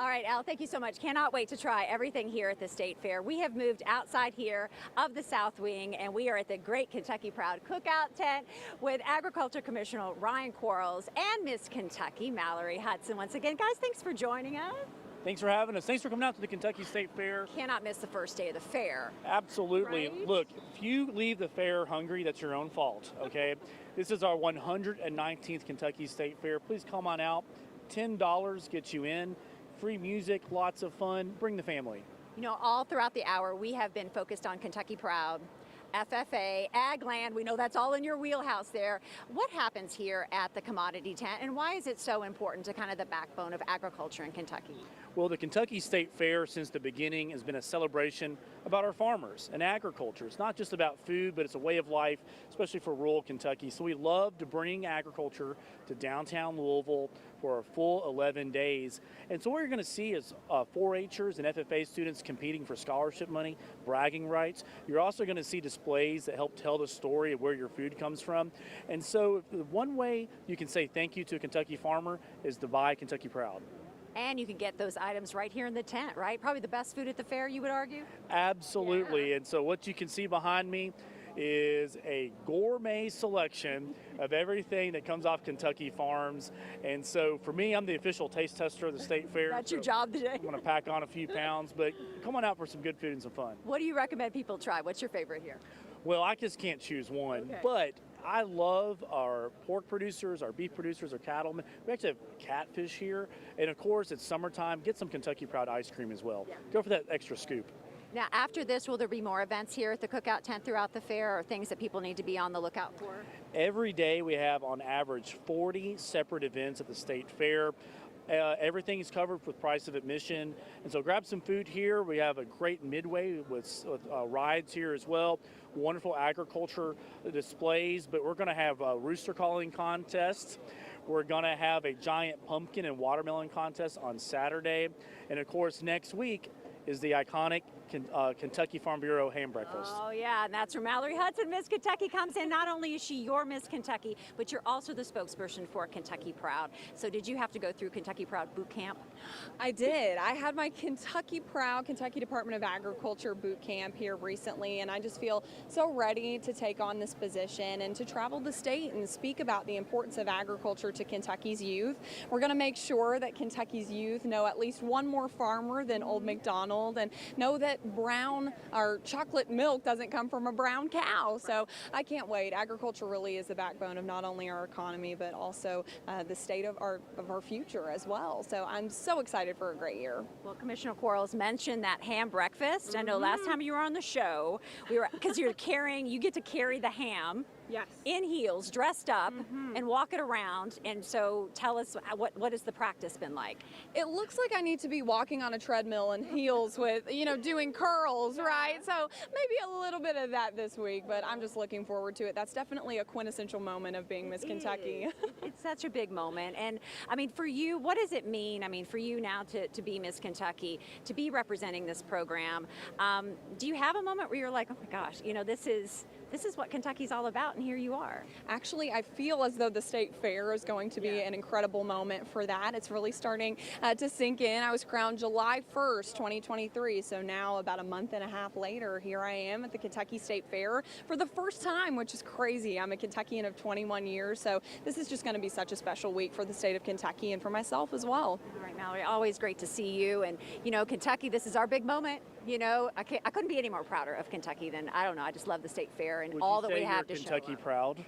All right, Al, thank you so much. Cannot wait to try everything here at the State Fair. We have moved outside here of the South Wing, and we are at the Great Kentucky Proud Cookout tent with Agriculture Commissioner Ryan Quarles and Miss Kentucky Mallory Hudson. Once again, guys, thanks for joining us. Thanks for having us. Thanks for coming out to the Kentucky State Fair. Cannot miss the first day of the fair. Absolutely. Right? Look, if you leave the fair hungry, that's your own fault, okay? This is our 119th Kentucky State Fair. Please come on out. $10 gets you in. Free music, lots of fun. Bring the family. You know, all throughout the hour, we have been focused on Kentucky Proud, FFA, Ag Land. We know that's all in your wheelhouse there. What happens here at the commodity tent, and why is it so important to kind of the backbone of agriculture in Kentucky? Well, the Kentucky State Fair since the beginning has been a celebration about our farmers and agriculture. It's not just about food, but it's a way of life, especially for rural Kentucky. So we love to bring agriculture to downtown Louisville for a full 11 days. And so what you're going to see is 4-Hers and FFA students competing for scholarship money, bragging rights. You're also going to see displays that help tell the story of where your food comes from. And so one way you can say thank you to a Kentucky farmer is to buy Kentucky Proud. And you can get those items right here in the tent, right? Probably the best food at the fair, you would argue? Absolutely. Yeah. And so what you can see behind me is a gourmet selection of everything that comes off Kentucky farms. And so for me, I'm the official taste tester of the State Fair. That's your job today. I'm going to pack on a few pounds, but come on out for some good food and some fun. What do you recommend people try? What's your favorite here? Well, I just can't choose one, Okay. but I love our pork producers, our beef producers, our cattlemen. We actually have catfish here. And of course, it's summertime. Get some Kentucky Proud ice cream as well. Yeah. Go for that extra scoop. Now, after this, will there be more events here at the Cookout tent throughout the fair, or things that people need to be on the lookout for? Every day we have on average 40 separate events at the State Fair. Everything is covered with price of admission. And so grab some food here. We have a great midway with rides here as well. Wonderful agriculture displays, but we're going to have a rooster calling contest. We're going to have a giant pumpkin and watermelon contest on Saturday. And of course, next week is the iconic Kentucky Farm Bureau ham breakfast. Oh, yeah, and that's where Mallory Hudson, Miss Kentucky, comes in. Not only is she your Miss Kentucky, but you're also the spokesperson for Kentucky Proud. So did you have to go through Kentucky Proud boot camp? I did. I had my Kentucky Proud, Kentucky Department of Agriculture boot camp here recently, and I just feel so ready to take on this position and to travel the state and speak about the importance of agriculture to Kentucky's youth. We're going to make sure that Kentucky's youth know at least one more farmer than Old MacDonald, and know that brown or chocolate milk doesn't come from a brown cow. So I can't wait. Agriculture really is the backbone of not only our economy, but also the state of our future as well. So I'm so excited for a great year. Well, Commissioner Quarles mentioned that ham breakfast. I know last time you were on the show, because you get to carry the ham. Yes. In heels, dressed up, and walk it around. And so tell us, what has the practice been like? It looks like I need to be walking on a treadmill in heels with, doing curls, right? So maybe a little bit of that this week, but I'm just looking forward to it. That's definitely a quintessential moment of being Miss Kentucky. It's such a big moment. And I mean, for you, what does it mean? I mean, for you now to be Miss Kentucky, to be representing this program, do you have a moment where you're like, oh my gosh, this is what Kentucky's all about, and here you are? Actually, I feel as though the State Fair is going to be an incredible moment for that. It's really starting to sink in. I was crowned July 1st, 2023, so now about a month and a half later, here I am at the Kentucky State Fair for the first time, which is crazy. I'm a Kentuckian of 21 years, so this is just going to be such a special week for the state of Kentucky and for myself as well. All right, Mallory, always great to see you. And, Kentucky, this is our big moment. I couldn't be any more prouder of Kentucky than, I don't know, I just love the State Fair and all that we have to show. Kentucky Proud?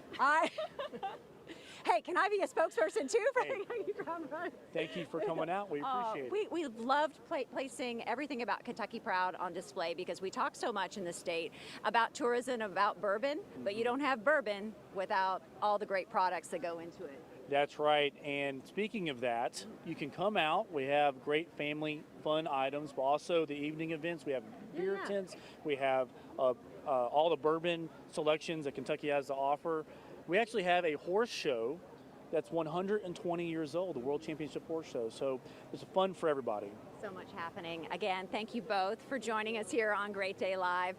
Hey, can I be a spokesperson too for Kentucky Proud? Thank you for coming out. We appreciate it. We loved placing everything about Kentucky Proud on display because we talk so much in the state about tourism, about bourbon, but you don't have bourbon without all the great products that go into it. That's right. And speaking of that, you can come out. We have great family fun items, but also the evening events. We have beer tents. We have all the bourbon selections that Kentucky has to offer. We actually have a horse show that's 120 years old, the World Championship Horse Show. So it's fun for everybody. So much happening. Again, thank you both for joining us here on Great Day Live.